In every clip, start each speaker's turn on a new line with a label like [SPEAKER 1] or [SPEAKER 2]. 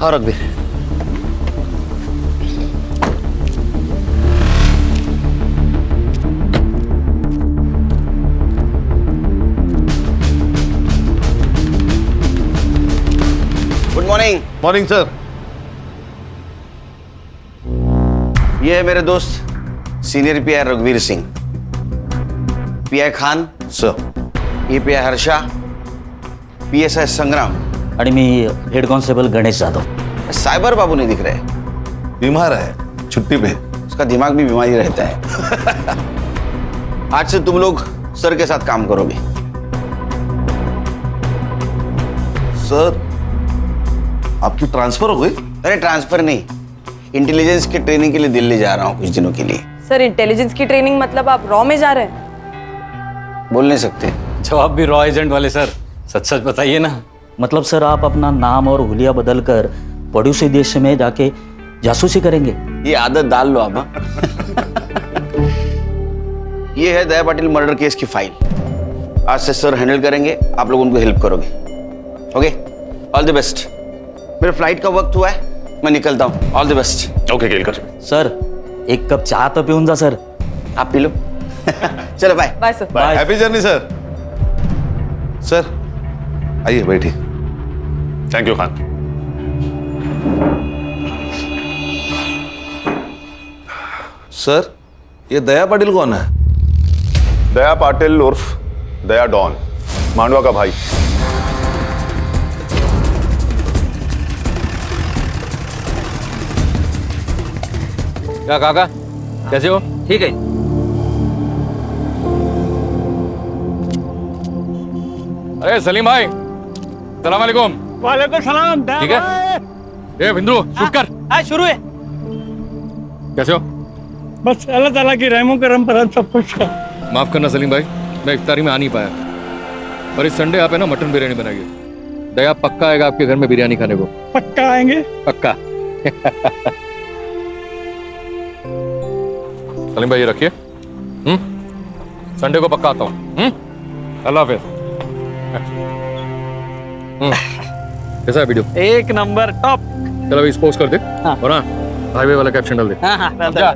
[SPEAKER 1] खाओ रघुवीर। Good morning.
[SPEAKER 2] Morning sir.
[SPEAKER 1] ये है मेरे दोस्त सीनियर पीआई रघुवीर सिंह, पीआई खान
[SPEAKER 2] सर।
[SPEAKER 1] ये पीआई हर्षा, पीएसआई संग्राम
[SPEAKER 3] आणि मी head constable Ganesh Jadhav.
[SPEAKER 1] Cyber Babu नहीं दिख रहे,
[SPEAKER 2] बीमार है, छुट्टी पे।
[SPEAKER 1] उसका दिमाग भी बीमारी रहता है। आज से तुम लोग सर के साथ काम करोगे।
[SPEAKER 2] सर आपकी ट्रांसफर हो गई?
[SPEAKER 1] अरे ट्रांसफर नहीं, इंटेलिजेंस की ट्रेनिंग के लिए दिल्ली जा रहा हूँ कुछ दिनों के लिए।
[SPEAKER 4] सर इंटेलिजेंस की ट्रेनिंग मतलब आप रॉ में जा रहे हैं?
[SPEAKER 1] बोल नहीं सकते।
[SPEAKER 5] जवाब भी रॉ एजेंट वाले सर, सच सच बताइए ना।
[SPEAKER 3] मतलब सर आप अपना नाम और हुलिया बदल कर पड़ोसी देश में जाके जासूसी करेंगे?
[SPEAKER 1] ये आदत डाल लो आप। हाँ? ये है दया पाटिल मर्डर केस की फाइल। आज से सर हैंडल करेंगे, आप लोग उनको हेल्प करोगे। Okay, all the best. मेरे फ्लाइट का वक्त हुआ है, मैं निकलता हूँ। All the best.
[SPEAKER 5] Okay Kelkar.
[SPEAKER 3] Sir एक कप चहा तो पिऊन जा सर।
[SPEAKER 1] आप पी लो। चलो bye.
[SPEAKER 4] Bye sir.
[SPEAKER 3] Bye.
[SPEAKER 2] Happy journey sir. Sir आइए बैठिए।
[SPEAKER 5] Thank you Khan.
[SPEAKER 2] सर ये दया पाटिल कौन है?
[SPEAKER 6] दया पाटिल उर्फ दया डॉन, मांडवा का भाई।
[SPEAKER 5] क्या काका, कैसे हो?
[SPEAKER 3] ठीक है।
[SPEAKER 5] अरे सलीम भाई, सलाम वालेकुम।
[SPEAKER 7] वालेकुम सलाम।
[SPEAKER 5] ठीक है, ए बिंदु शूट कर।
[SPEAKER 7] हाँ शुरू है।
[SPEAKER 5] कैसे हो?
[SPEAKER 7] बस अल्लाह ताला की रहमो करम पर हम सब कुछ है।
[SPEAKER 5] माफ करना सलीम भाई, मैं इफ्तारी में आ नहीं पाया, और इस संडे आप है ना मटन बिरयानी बनाइए। दया पक्का आएगा आपके घर में बिरयानी खाने को।
[SPEAKER 7] पक्का आएंगे।
[SPEAKER 5] पक्का। सलीम भाई ये रखिए। संडे को पक्का आता हूँ। अल्लाह हाफिज। कैसा है वीडियो?
[SPEAKER 7] एक नंबर टॉप।
[SPEAKER 5] चलो अभी पोस्ट कर दे।
[SPEAKER 7] हाँ।
[SPEAKER 5] और हाँ हाईवे वाला कैप्शन डाल दे।
[SPEAKER 7] हाँ हाँ
[SPEAKER 5] समझा?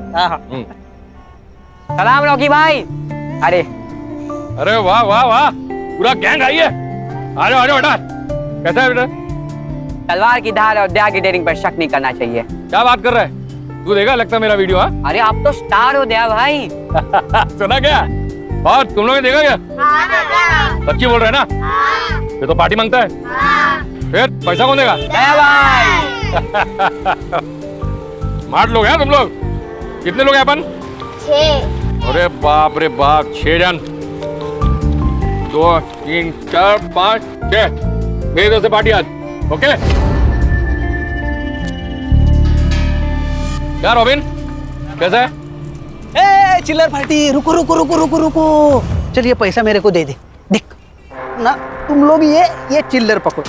[SPEAKER 8] सलाम रॉकी भाई। अरे
[SPEAKER 5] अरे वाह वाह वाह, पूरा गैंग आई है। आ जाओ बेटा। कैसा है बेटा?
[SPEAKER 8] तलवार की धार और दया की डेयरिंग पर शक नहीं करना चाहिए।
[SPEAKER 5] क्या बात कर रहा है तू? देखा लगता है मेरा वीडियो? हाँ
[SPEAKER 8] अरे आप तो स्टार हो दया भाई।
[SPEAKER 5] सुना क्या? और तुम लोगों ने देखा क्या? सच्ची बोल रहे हैं ना? ये तो पार्टी मांगता है। फिर पैसा कौन देगा?
[SPEAKER 8] दया भाई।
[SPEAKER 5] स्मार्ट लोग हैं तुम लोग। कितने लोग हैं अपन? 6। अरे बाप रे बाप, 6 जन। 2 3 4 5 6। मेरी तरफ से पार्टी आज। ओके क्या रॉबिन, कैसा है?
[SPEAKER 7] ए चिल्लर पार्टी, रुको रुको रुको रुको रुको। चल ये पैसा मेरे को दे दे। देख ना, तुम लोग ये चिल्लर पकड़ो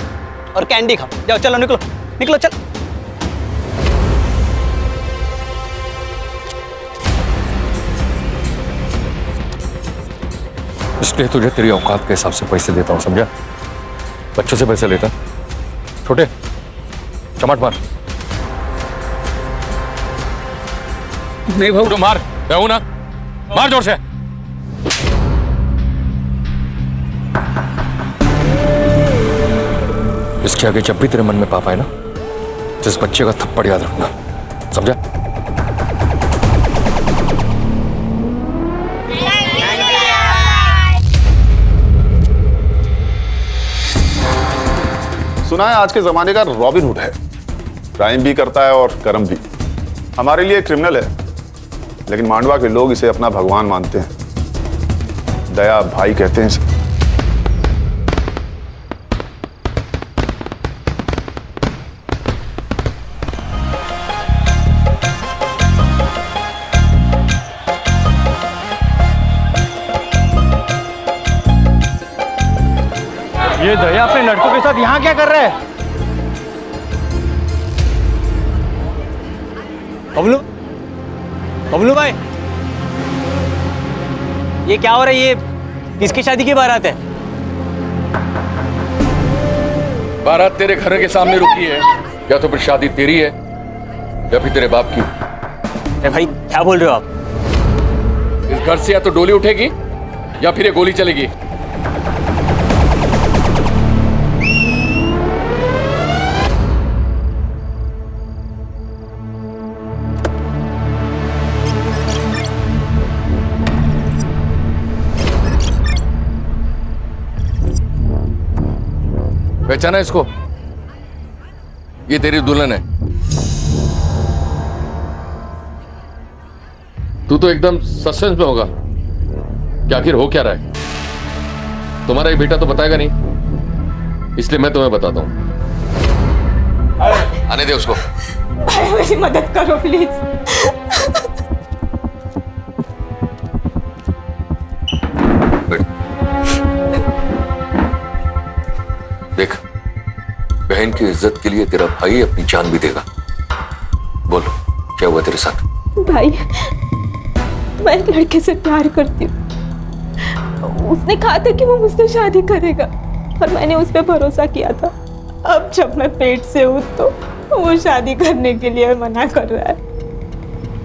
[SPEAKER 7] और कैंडी खाओ। जाओ चलो निकलो निकलो चल।
[SPEAKER 5] इसलिए तुझे तेरी औकात के हिसाब से पैसे देता हूँ, समझा? बच्चों से पैसे लेता छोटे चमाट मार।
[SPEAKER 7] नहीं भाऊ,
[SPEAKER 5] तो मार कहूँ ना, मार जोर से। इसके आगे जब भी तेरे मन में पाप आए ना, जिस बच्चे का थप्पड़ याद रखना, समझा?
[SPEAKER 6] सुना है आज के जमाने का रॉबिन हुड है, क्राइम भी करता है और कर्म भी। हमारे लिए क्रिमिनल है, लेकिन मांडवा के लोग इसे अपना भगवान मानते हैं। दया भाई कहते हैं इसे।
[SPEAKER 7] ये दया अपने लड़कों के साथ यहाँ क्या कर रहा है? बबलू, बबलू भाई, ये क्या हो रहा है? ये किसकी शादी की बारात है?
[SPEAKER 5] बारात तेरे घर के सामने रुकी है, या तो फिर शादी तेरी है या फिर तेरे बाप की।
[SPEAKER 3] अरे भाई क्या बोल रहे हो आप?
[SPEAKER 5] इस घर से या तो डोली उठेगी या फिर ये गोली चलेगी। पहचाना इसको? ये तेरी दुल्हन है। तू तो एकदम सस्पेंस में होगा कि आखिर हो क्या रहा है। तुम्हारा ये बेटा तो बताएगा नहीं, इसलिए मैं तुम्हें बताता हूं। आने दे उसको।
[SPEAKER 4] भाई मेरी मदद करो प्लीज।
[SPEAKER 5] देख, बहन की इज्जत के लिए तेरा भाई अपनी जान भी देगा। बोल, क्या हुआ तेरे साथ?
[SPEAKER 4] भाई मैं एक लड़के से प्यार करती हूँ। उसने कहा था कि वो मुझसे शादी करेगा और मैंने उस पर भरोसा किया था। अब जब मैं पेट से हूँ तो वो शादी करने के लिए मना कर रहा है।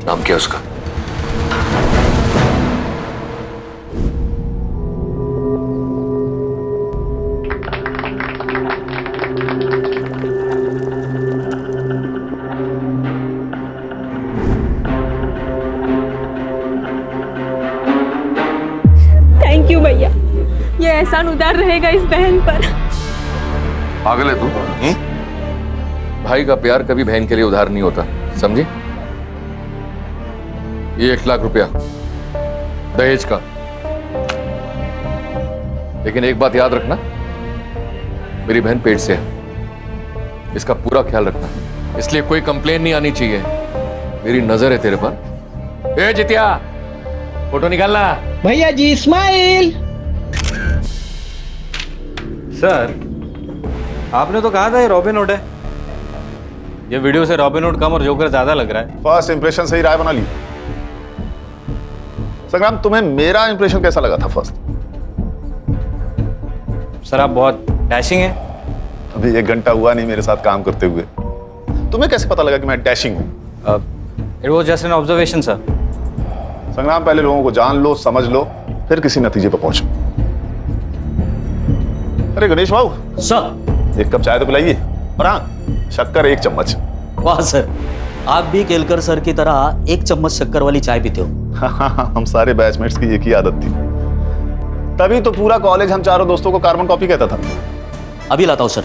[SPEAKER 5] नाम क्या उसका?
[SPEAKER 4] थैंक यू भैया, ये एहसान उदार रहेगा इस बहन पर।
[SPEAKER 5] पागल है तू? भाई का प्यार कभी बहन के लिए उधार नहीं होता, समझी? ये 1 लाख रुपया दहेज का। लेकिन एक बात याद रखना, मेरी बहन पेट से है, इसका पूरा ख्याल रखना। इसलिए कोई कंप्लेन नहीं आनी चाहिए। मेरी नजर है तेरे पर। ए जितिया, फोटो निकालना।
[SPEAKER 7] भैया जी स्माइल।
[SPEAKER 2] सर, आपने तो कहा था ये रॉबिन हुड है। ये वीडियो से रॉबिन हुड कम और जोकर ज्यादा लग रहा है।
[SPEAKER 6] फर्स्ट इंप्रेशन से ही राय बना ली। संग्राम, तुम्हें मेरा इंप्रेशन कैसा लगा था फर्स्ट?
[SPEAKER 2] सर, आप बहुत डैशिंग हैं।
[SPEAKER 6] अभी 1 घंटा हुआ नहीं मेरे साथ काम करते हुए, तुम्हें कैसे पता लगा कि मैं डैशिंग हूं?
[SPEAKER 2] It was just an observation sir.
[SPEAKER 6] संग्राम, पहले लोगों को जान लो, समझ लो, फिर किसी नतीजे पर पहुंचो। अरे गणेश बाबू,
[SPEAKER 3] सर।
[SPEAKER 6] 1 कप चाय तो पिलाइए। और हाँ, शक्कर 1 चम्मच।
[SPEAKER 3] वाह सर, आप भी केलकर सर की तरह 1 चम्मच शक्कर वाली चाय पीते हो।
[SPEAKER 6] हम सारे बैचमेट्स की एक ही आदत थी, तभी तो पूरा कॉलेज हम चारों दोस्तों को कार्बन कॉपी कहता था।
[SPEAKER 3] अभी लाता हूँ सर।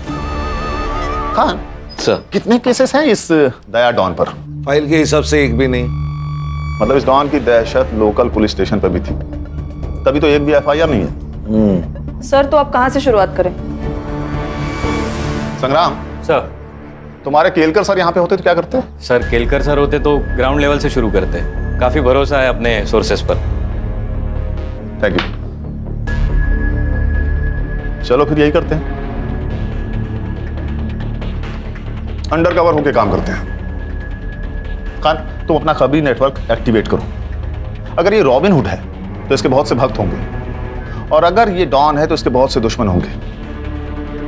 [SPEAKER 6] खान
[SPEAKER 5] सर,
[SPEAKER 6] कितने केसेस हैं इस दया डॉन पर?
[SPEAKER 2] फाइल के हिसाब से एक भी नहीं।
[SPEAKER 6] मतलब इस डॉन की दहशत लोकल पुलिस स्टेशन पर भी थी, तभी तो एक भी FIR नहीं है।
[SPEAKER 4] सर तो आप कहाँ से शुरुआत करें?
[SPEAKER 6] संग्राम
[SPEAKER 2] सर।
[SPEAKER 6] तुम्हारे केलकर सर यहाँ पे होते तो क्या करते?
[SPEAKER 2] सर, केलकर सर होते तो ग्राउंड लेवल से शुरू करते। काफी भरोसा है अपने सोर्सेस पर।
[SPEAKER 6] Thank you. चलो फिर यही करते हैं, अंडर कवर होके काम करते हैं। खान, तुम अपना खबरी नेटवर्क एक्टिवेट करो। अगर ये रॉबिन हुड है तो इसके बहुत से भक्त होंगे, और अगर ये डॉन है तो इसके बहुत से दुश्मन होंगे।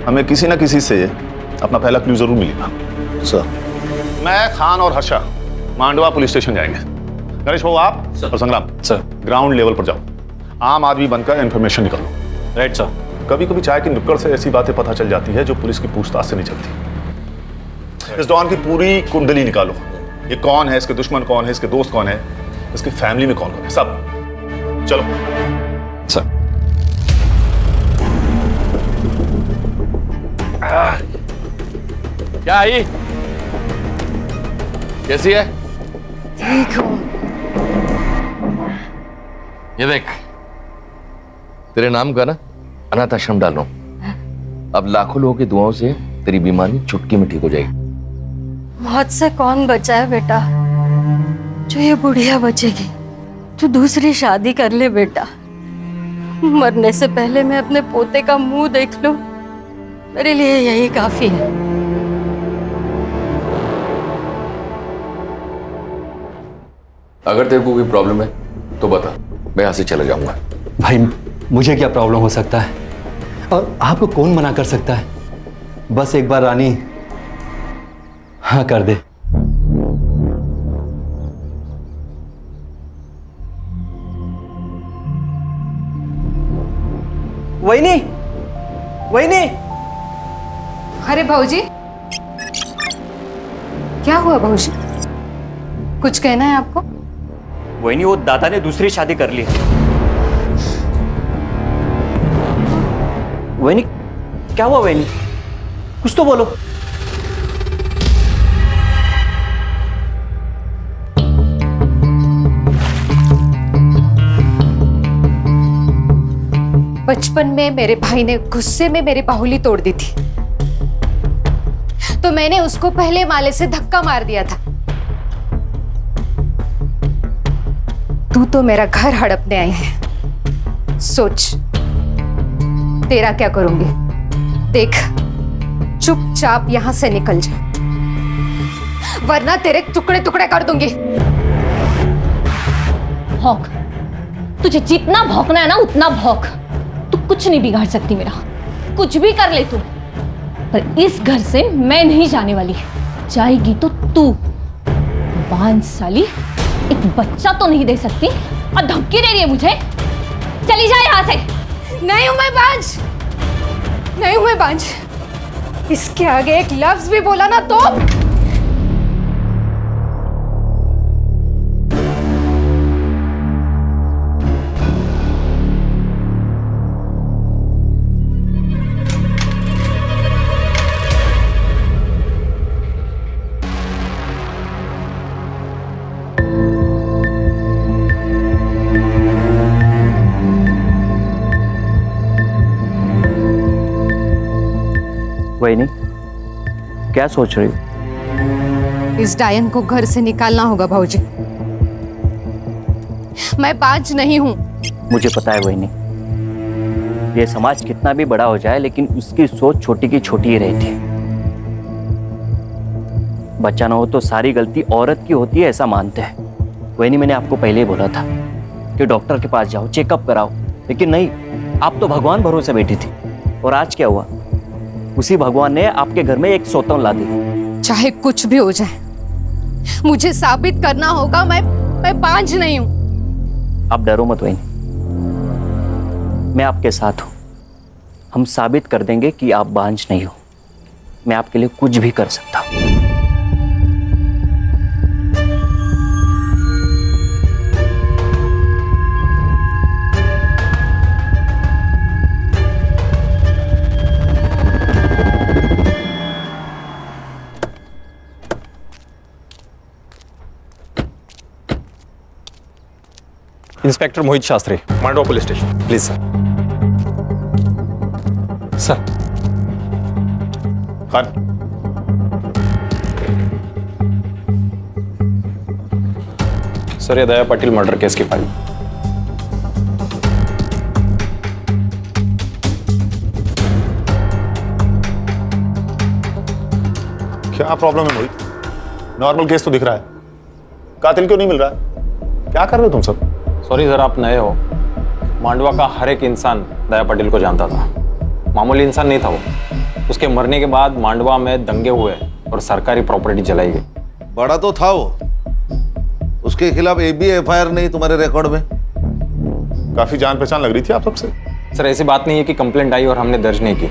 [SPEAKER 6] हमें किसी ना किसी से अपना पहला क्लू जरूर मिलेगा।
[SPEAKER 1] सर,
[SPEAKER 6] मैं, खान और हर्षा मांडवा पुलिस स्टेशन जाएंगे। गणेश बाबू, आप और संग्राम
[SPEAKER 2] सर।
[SPEAKER 6] ग्राउंड लेवल पर जाओ, आम आदमी बनकर इंफॉर्मेशन निकालो।
[SPEAKER 2] Right sir.
[SPEAKER 6] कभी कभी चाय की नुक्कड़ से ऐसी बातें पता चल जाती है जो पुलिस की पूछताछ से नहीं चलती। इस डॉन की पूरी कुंडली निकालो। ये कौन है, इसके दुश्मन कौन है, इसके दोस्त कौन है, इसकी फैमिली में कौन कौन है, सब। चलो
[SPEAKER 2] सर।
[SPEAKER 5] क्या आई? कैसी है?
[SPEAKER 4] ठीक हूँ।
[SPEAKER 5] ये देख, तेरे नाम का ना अनाथ आश्रम डाल रहा हूं। अब लाखों लोगों की दुआओं से तेरी बीमारी चुटकी में ठीक हो जाएगी।
[SPEAKER 9] मौत से कौन बचा है बेटा? जो ये बुढ़िया बचेगी। तू दूसरी शादी कर ले बेटा। मरने से पहले मैं अपने पोते का मुंह देख लूं, मेरे लिए यही काफी है।
[SPEAKER 5] अगर तेरे को कोई प्रॉब्लम है तो बता, मैं यहां से चला जाऊंगा।
[SPEAKER 10] भाई, मुझे क्या प्रॉब्लम हो सकता है और आपको कौन मना कर सकता है? बस एक बार रानी हाँ कर दे।
[SPEAKER 7] वहिनी, वहिनी,
[SPEAKER 11] अरे भाऊजी, क्या हुआ भाऊजी? कुछ कहना है आपको?
[SPEAKER 3] वही वो दादा ने दूसरी शादी कर ली। वही क्या हुआ वही? कुछ तो बोलो।
[SPEAKER 11] बचपन में मेरे भाई ने गुस्से में मेरी बाहुली तोड़ दी थी, तो मैंने उसको पहले माले से धक्का मार दिया था। तू तो मेरा घर हड़पने आई है, सोच तेरा क्या करूंगी। देख, चुपचाप यहां से निकल जा, वरना तेरे टुकड़े टुकड़े कर दूंगी।
[SPEAKER 4] भौंक, तुझे जितना भौंकना है ना उतना भौंक। तू कुछ नहीं बिगाड़ सकती मेरा, कुछ भी कर ले तू, पर इस घर से मैं नहीं जाने वाली। जाएगी तो तू। बांझ साली, एक बच्चा तो नहीं दे सकती और धमकी दे रही है मुझे। चली जा यहाँ से।
[SPEAKER 11] नहीं हूं मैं बांझ, नहीं हूं मैं बांझ। इसके आगे एक लफ्ज भी बोला ना तो
[SPEAKER 3] वही क्या सोच रही हो?
[SPEAKER 11] इस डायन को घर से निकालना होगा भाऊजी। मैं बांझ नहीं हूं।
[SPEAKER 3] मुझे पता है वही, ये समाज कितना भी बड़ा हो जाए लेकिन उसकी सोच छोटी की छोटी ही रहती है। बच्चा ना हो तो सारी गलती औरत की होती है, ऐसा मानते हैं। वही मैंने आपको पहले ही बोला था कि डॉक्टर के पास जाओ, चेकअप कराओ, लेकिन नहीं, आप तो भगवान भरोसे बैठी थी। और आज क्या हुआ? उसी भगवान ने आपके घर में एक सौतन ला दी।
[SPEAKER 11] चाहे कुछ भी हो जाए, मुझे साबित करना होगा मैं बांझ नहीं हूं।
[SPEAKER 3] आप डरो मत वही, मैं आपके साथ हूं। हम साबित कर देंगे कि आप बांझ नहीं हो। मैं आपके लिए कुछ भी कर सकता हूं।
[SPEAKER 12] Inspector Mohit Shastri, Mandwa police station. Please sir. Sir.
[SPEAKER 6] Khan,
[SPEAKER 12] sir, ये दया पाटिल मर्डर केस की फाइल।
[SPEAKER 6] क्या प्रॉब्लम है मोहित? नॉर्मल केस तो दिख रहा है, कातिल क्यों नहीं मिल रहा है? क्या कर रहे हो तुम सब?
[SPEAKER 12] सॉरी सर, आप नए हो। मांडवा का हर एक इंसान दया पाटिल को जानता था। मामूली इंसान नहीं था वो। उसके मरने के बाद मांडवा में दंगे हुए और सरकारी प्रॉपर्टी जलाई गई।
[SPEAKER 13] बड़ा तो था वो, उसके खिलाफ एक भी एफआईआर नहीं तुम्हारे रिकॉर्ड में।
[SPEAKER 6] काफी जान पहचान लग रही थी आप सबसे।
[SPEAKER 12] सर, ऐसी बात नहीं है कि कंप्लेंट आई और हमने दर्ज नहीं की।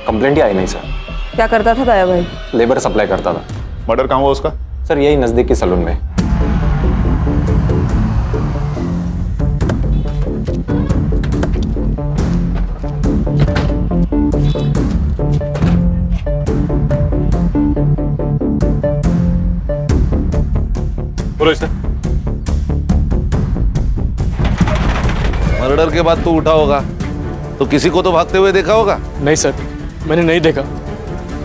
[SPEAKER 12] कंप्लेंट ही आई नहीं सर।
[SPEAKER 14] क्या करता था दया भाई?
[SPEAKER 12] लेबर सप्लाई करता था।
[SPEAKER 6] मर्डर कहाँ हुआ उसका?
[SPEAKER 12] सर, यही नजदीकी सलून में।
[SPEAKER 6] बोलो इसे।
[SPEAKER 13] मर्डर के बाद तू उठा होगा तो किसी को तो भागते हुए देखा होगा।
[SPEAKER 15] नहीं सर, मैंने नहीं देखा।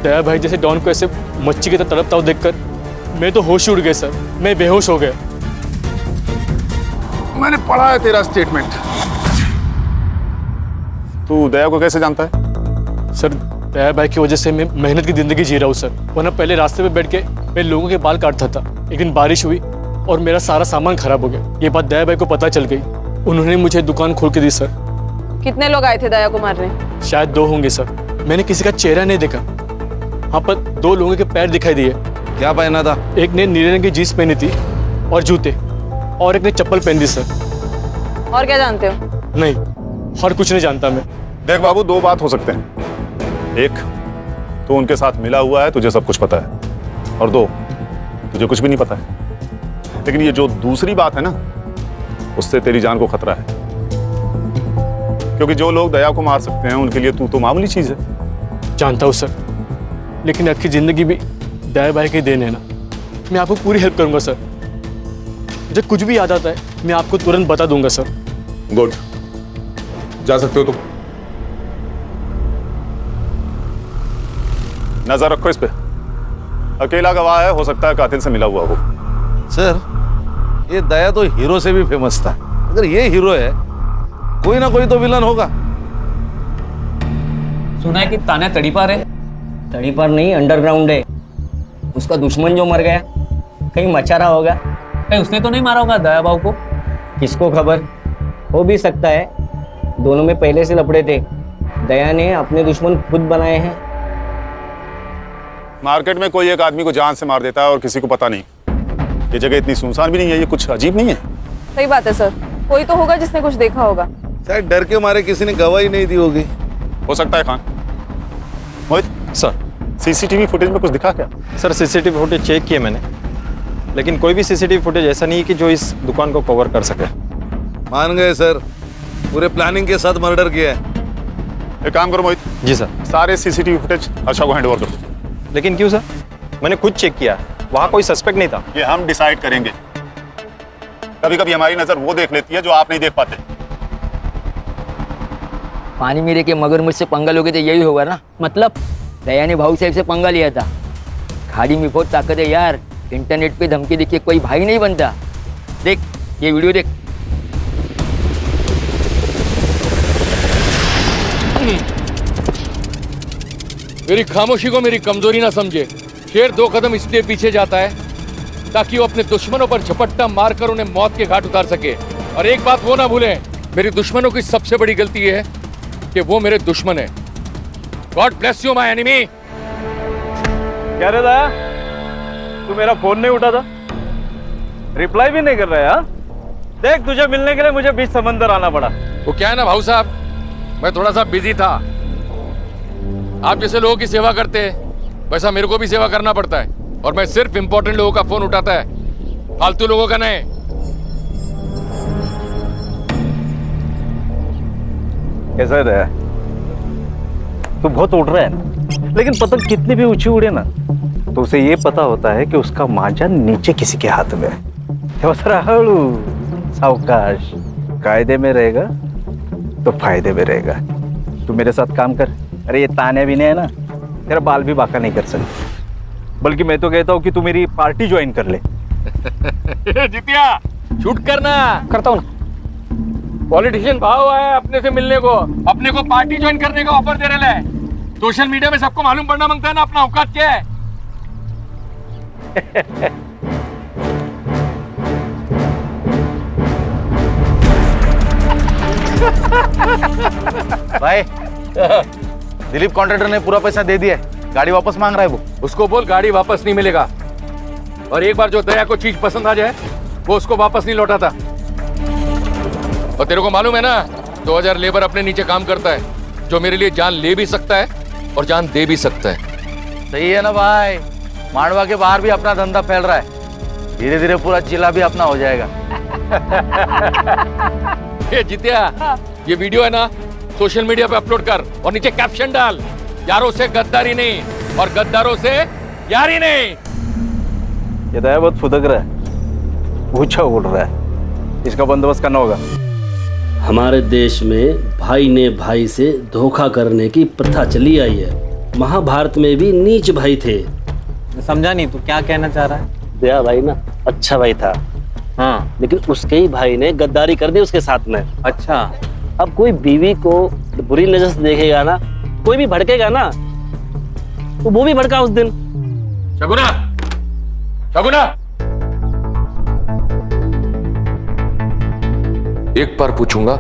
[SPEAKER 15] दया भाई जैसे डॉन को ऐसे मच्छी की तरह तड़पता हुआ देखकर मैं तो होश उड़ गया सर। मैं बेहोश हो गया।
[SPEAKER 6] मैंने पढ़ा है तेरा स्टेटमेंट। तू दया को कैसे जानता है?
[SPEAKER 15] सर, दया भाई की वजह से मैं मेहनत की जिंदगी जी रहा हूँ सर। वरना पहले रास्ते पे बैठ के मैं लोगों के बाल काटता था। एक दिन बारिश हुई और मेरा सारा सामान खराब हो गया। ये बात दया भाई को पता चल गई। उन्होंने मुझे दुकान खोल के दी सर।
[SPEAKER 14] कितने लोग आए थे दया को मारने?
[SPEAKER 15] शायद 2 होंगे सर। मैंने किसी का चेहरा नहीं देखा। वहाँ पर 2 लोगों के पैर दिखाई दिए।
[SPEAKER 13] क्या पहना था?
[SPEAKER 15] एक ने नीले रंग की जीन्स पहनी थी और जूते, और एक ने चप्पल पहनी थी सर।
[SPEAKER 14] और क्या जानते हो?
[SPEAKER 15] नहीं, और कुछ नहीं जानता मैं।
[SPEAKER 6] देख बाबू, 2 बात हो सकते हैं। एक, तू उनके साथ मिला हुआ है, तुझे सब कुछ पता है, और 2, तुझे कुछ भी नहीं पता है। लेकिन ये जो दूसरी बात है ना, उससे तेरी जान को खतरा है, क्योंकि जो लोग दया को मार सकते हैं उनके लिए तू तो मामूली चीज है।
[SPEAKER 15] जानता हूँ सर, लेकिन आपकी जिंदगी भी दया भाई के देन है ना। मैं आपको पूरी हेल्प करूंगा सर। जब कुछ भी याद आता है मैं आपको तुरंत बता दूंगा सर।
[SPEAKER 6] गुड, जा सकते हो तुम। नजर रखो इस पे, अकेला गवाह है, हो सकता है कातिल से मिला हुआ हो।
[SPEAKER 13] सर, ये दया तो हीरो से भी फेमस था। अगर ये हीरो है, कोई ना कोई तो विलन होगा।
[SPEAKER 16] सुना है कि तान्या तड़ीपार है। तड़ीपार नहीं, अंडरग्राउंड है। उसका दुश्मन जो मर गया, कहीं मचा रहा होगा। कहीं उसने तो नहीं मारा होगा दया बाबू को? किसको खबर, हो भी सकता है। दोनों में पहले से लपड़े थे। दया ने अपने दुश्मन खुद बनाए हैं।
[SPEAKER 6] मार्केट में कोई एक आदमी को जान से मार देता है और किसी को पता नहीं। ये जगह इतनी सुनसान भी नहीं है, ये कुछ अजीब नहीं है?
[SPEAKER 14] सही बात है सर, कोई तो होगा जिसने कुछ देखा होगा।
[SPEAKER 13] शायद डर के मारे किसी ने गवाही नहीं दी होगी।
[SPEAKER 6] हो सकता है। खान, मोहित
[SPEAKER 12] सर,
[SPEAKER 6] सीसीटीवी फुटेज में कुछ दिखा क्या?
[SPEAKER 12] सर सीसीटीवी फुटेज चेक किए मैंने, लेकिन कोई भी सीसीटीवी फुटेज ऐसा नहीं है कि जो इस दुकान को कवर कर सके।
[SPEAKER 13] मान गए सर, पूरे प्लानिंग के साथ मर्डर किया है।
[SPEAKER 6] एक काम करो मोहित।
[SPEAKER 12] जी सर।
[SPEAKER 6] सारे सीसीटीवी फुटेज हर्षा को हैंडओवर कर दो।
[SPEAKER 12] लेकिन क्यों सर? मैंने खुद चेक किया, वहां कोई सस्पेक्ट नहीं था।
[SPEAKER 6] ये हम डिसाइड करेंगे। कभी कभी हमारी नजर वो देख लेती है जो आप नहीं देख पाते।
[SPEAKER 16] पानी मेरे के मगरमच्छ से पंगा लोगे तो यही होगा ना। मतलब दया ने भाऊ साहब से पंगा लिया था। खाड़ी में बहुत ताकत है यार। इंटरनेट पे धमकी देखिए कोई भाई नहीं बनता। देख ये वीडियो देख।
[SPEAKER 5] मेरी खामोशी को मेरी कमजोरी ना समझे। शेर 2 कदम इसलिए पीछे जाता है ताकि वो अपने दुश्मनों पर झपट्टा मारकर उन्हें मौत के घाट उतार सके। और एक बात वो ना भूलें, मेरी दुश्मनों की सबसे बड़ी गलती ये है कि वो मेरे दुश्मन है। God bless you my enemy.
[SPEAKER 2] क्या रे दया, तू मेरा फोन नहीं उठा था, रिप्लाई भी नहीं कर रहा है? हाँ? देख, तुझे मिलने के लिए मुझे बीच समंदर आना पड़ा।
[SPEAKER 5] वो क्या है ना भाऊ साहब, मैं थोड़ा सा बिजी था। आप जैसे लोगों की सेवा करते हैं वैसा मेरे को भी सेवा करना पड़ता है, और मैं सिर्फ इंपॉर्टेंट लोगों का फोन उठाता है, फालतू लोगों का नहीं।
[SPEAKER 2] कैसा है दया? तू बहुत उड़ रहा है ना, लेकिन पतंग कितनी भी ऊंची उड़े ना तो उसे ये पता होता है कि उसका मांझा नीचे किसी के हाथ में है। हळू सावकाश, कायदे में रहेगा तो फायदे में रहेगा। तू मेरे साथ काम कर। अरे ये तान्या भी नहीं है ना, तेरा बाल भी बाका नहीं कर सकते। बल्कि मैं तो कहता हूँ कि तू मेरी पार्टी ज्वाइन कर ले।
[SPEAKER 5] जितिया शूट करना।
[SPEAKER 7] करता हूँ ना।
[SPEAKER 5] पॉलिटिशियन भाव आया अपने से मिलने को, अपने को पार्टी ज्वाइन करने का ऑफर दे रहे हैं। सोशल मीडिया में सबको मालूम पड़ना मांगता है ना अपना औकात क्या है।
[SPEAKER 13] भाई, दिलीप कॉन्ट्रैक्टर ने पूरा पैसा दे दिया है, गाड़ी वापस मांग रहा है वो।
[SPEAKER 5] उसको बोल गाड़ी वापस नहीं मिलेगा, और एक बार जो दया को चीज पसंद आ जाए वो उसको वापस नहीं लौटाता। और तेरे को मालूम है ना, 2000 लेबर अपने नीचे काम करता है, जो मेरे लिए जान ले भी सकता है और जान दे भी सकता है।
[SPEAKER 13] सही है ना भाई, मांडवा के बाहर भी अपना धंधा फैल रहा है, धीरे धीरे पूरा जिला भी अपना हो जाएगा।
[SPEAKER 5] ये जितिया, ये वीडियो है ना, सोशल मीडिया पे अपलोड कर और नीचे कैप्शन डाल, यारों से गद्दारी नहीं और गद्दारों से यारी नहीं।
[SPEAKER 2] ये दया बहुत फुदक रहा है, ऊंचा उड़ रहा है, इसका बंदोबस्त करना होगा।
[SPEAKER 17] हमारे देश में भाई ने भाई से धोखा करने की प्रथा चली आई है। महाभारत में भी नीच भाई थे।
[SPEAKER 12] समझा नहीं, तू क्या कहना चाह रहा है?
[SPEAKER 17] दया भाई ना अच्छा भाई था,
[SPEAKER 12] हाँ,
[SPEAKER 17] लेकिन उसके ही भाई ने गद्दारी कर दी उसके साथ में।
[SPEAKER 12] अच्छा,
[SPEAKER 17] अब कोई बीवी को बुरी नजर से देखेगा ना, कोई भी भड़केगा ना, तो वो भी भड़का उस दिन।
[SPEAKER 5] शगुना, शगुना, एक बार पूछूंगा,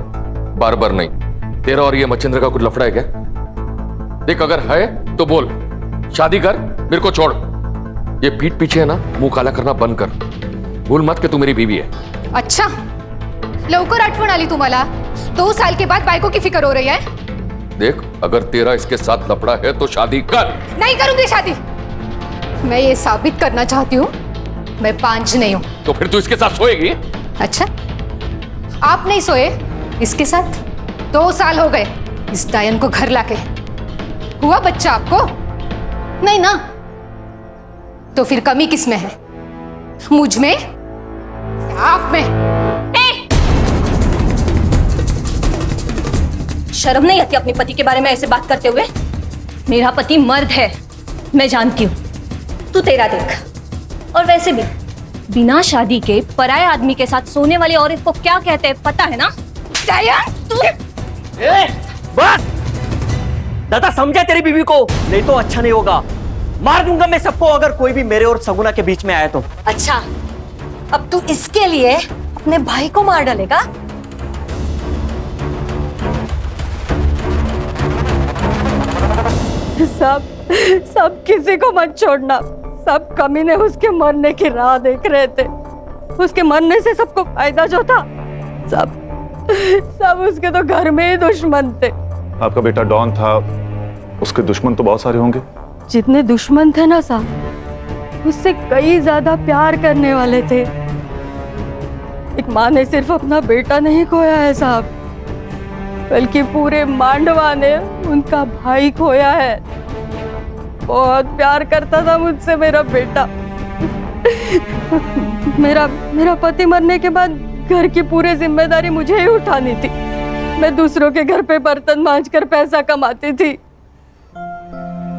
[SPEAKER 5] बार बार नहीं। तेरा और ये मच्छिंद्र का कुछ लफड़ा है क्या? देख, अगर है तो बोल, शादी कर, मेरे को छोड़। ये पीठ पीछे है ना, मुंह काला करना बंद कर। भूल मत कि तू मेरी बीवी है।
[SPEAKER 11] अच्छा, लवकर आठवण आली तुम्हाला? 2 साल के बाद बायको की फिक्र हो रही है?
[SPEAKER 5] देख, अगर तेरा इसके साथ लफड़ा है तो शादी कर।
[SPEAKER 11] नहीं करूंगी शादी। मैं ये साबित करना चाहती हूँ मैं पांच नहीं हूँ।
[SPEAKER 5] तो फिर तू इसके साथ सोएगी?
[SPEAKER 11] अच्छा, आप नहीं सोए इसके साथ? 2 साल हो गए इस डायन को घर लाके। हुआ बच्चा आपको? नहीं ना? तो फिर कमी किस में है? मुझ में? आप में?
[SPEAKER 9] शर्म नहीं आती अपने पति के बारे में ऐसे बात करते हुए? मेरा पति मर्द है, मैं जानती हूँ। तू तेरा देख। और वैसे भी बिना शादी के पराये आदमी के साथ सोने वाली औरत को क्या कहते हैं पता है ना? तू
[SPEAKER 3] बस दादा, समझा तेरी बीवी को, नहीं तो अच्छा नहीं होगा। मार दूंगा मैं सबको अगर कोई भी मेरे और सगुना के बीच में आया तो।
[SPEAKER 9] अच्छा, अब तू इसके लिए अपने भाई को मार डालेगा?
[SPEAKER 4] सब किसी को मत छोड़ना। सब कमीने उसके मरने की राह देख रहे थे। उसके मरने से सबको फायदा जो था, सब उसके तो घर में ही दुश्मन थे।
[SPEAKER 6] आपका बेटा डॉन था, उसके दुश्मन तो बहुत सारे होंगे।
[SPEAKER 4] जितने दुश्मन थे ना साहब, उससे कई ज्यादा प्यार करने वाले थे। एक माँ ने सिर्फ अपना बेटा नहीं खोया है साहब, बल्कि पूरे मांडवा ने उनका भाई खोया है। बहुत प्यार करता था मुझसे मेरा बेटा। मेरा पति मरने के बाद घर की पूरी जिम्मेदारी मुझे ही उठानी थी। मैं दूसरों के घर पे बर्तन मांजकर पैसा कमाती थी।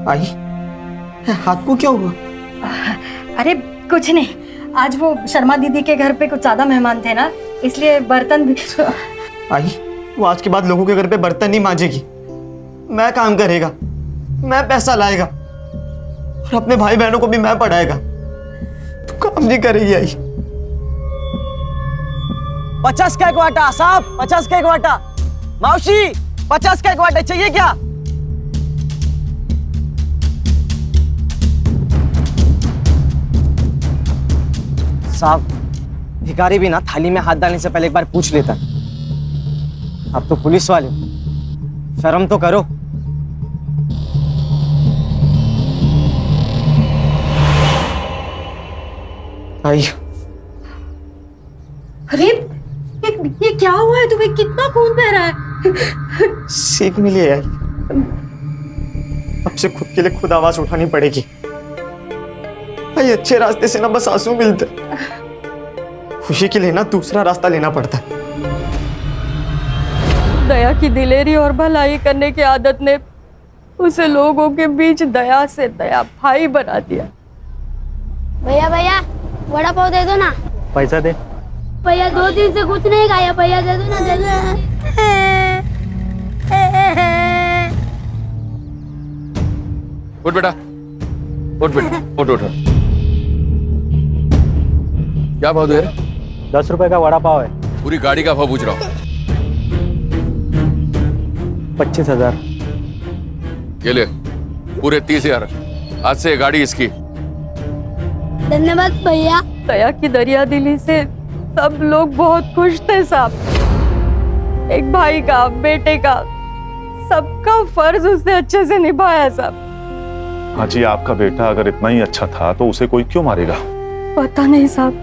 [SPEAKER 7] आई, हाथ को क्या हुआ?
[SPEAKER 9] अरे कुछ नहीं, आज वो शर्मा दीदी के घर पे कुछ ज्यादा मेहमान थे ना, इसलिए बर्तन भी।
[SPEAKER 7] आई, वो आज के बाद लोगों के घर पे बर्तन नहीं मांजेगी। मैं काम करेगा, मैं पैसा लाएगा और अपने भाई बहनों को भी मैं पढ़ाएगा। तू काम नहीं करेगी आई।
[SPEAKER 18] 50 का एक वाटा साहब, 50 का एक वाटा। मौसी 50 का एक वाटा चाहिए क्या? साहब, भिखारी भी ना थाली में हाथ डालने से पहले एक बार पूछ लेता। आप तो पुलिस वाले हो, शर्म तो करो।
[SPEAKER 7] आई,
[SPEAKER 9] अरे ये क्या हुआ है तुम्हें? कितना खून बह रहा है?
[SPEAKER 7] सीख मिली है आई। अब से खुद के लिए खुद आवाज उठानी पड़ेगी। भाई अच्छे रास्ते से ना बस आंसू मिलते, खुशी के लिए ना दूसरा रास्ता लेना पड़ता है।
[SPEAKER 4] दया की दिलेरी और भलाई करने की आदत ने उसे लोगों के बीच दया से दया भाई बना दिया।
[SPEAKER 19] भैया भैया वड़ा पाव दे दो ना।
[SPEAKER 2] पैसा दे।
[SPEAKER 19] भैया 2 दिन से कुछ नहीं खाया, भैया दे दो ना, दे दो।
[SPEAKER 5] उठ बेटा, उठ बेटा, उठ उठ। क्या भाव दे रहे?
[SPEAKER 2] 10 रुपए का वड़ा पाव है।
[SPEAKER 5] पूरी गाड़ी का भाव पूछ रहा हूँ।
[SPEAKER 2] 25,000।
[SPEAKER 5] ये ले, पूरे 30,000। आज से गाड़ी इसकी।
[SPEAKER 19] धन्यवाद भैया।
[SPEAKER 4] दया की दरिया दिली से सब लोग बहुत खुश थे साहब। एक भाई का, बेटे का, सबका फर्ज उसने अच्छे से निभाया साहब।
[SPEAKER 6] हाँ जी, आपका बेटा अगर इतना ही अच्छा था तो उसे कोई क्यों मारेगा?
[SPEAKER 4] पता नहीं साहब,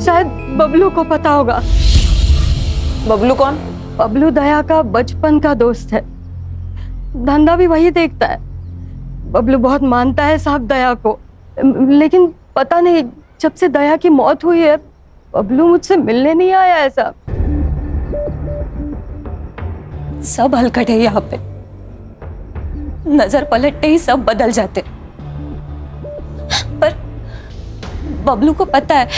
[SPEAKER 4] शायद बबलू को पता होगा।
[SPEAKER 14] बबलू कौन?
[SPEAKER 4] बबलू दया का बचपन का दोस्त है, धंधा भी वही देखता है। बबलू बहुत मानता है साहब दया को, लेकिन पता नहीं जब से दया की मौत हुई है बबलू मुझसे मिलने नहीं आया है साहब।
[SPEAKER 9] सब हलकट है यहाँ पे, नजर पलटते ही सब बदल जाते। पर बबलू को पता है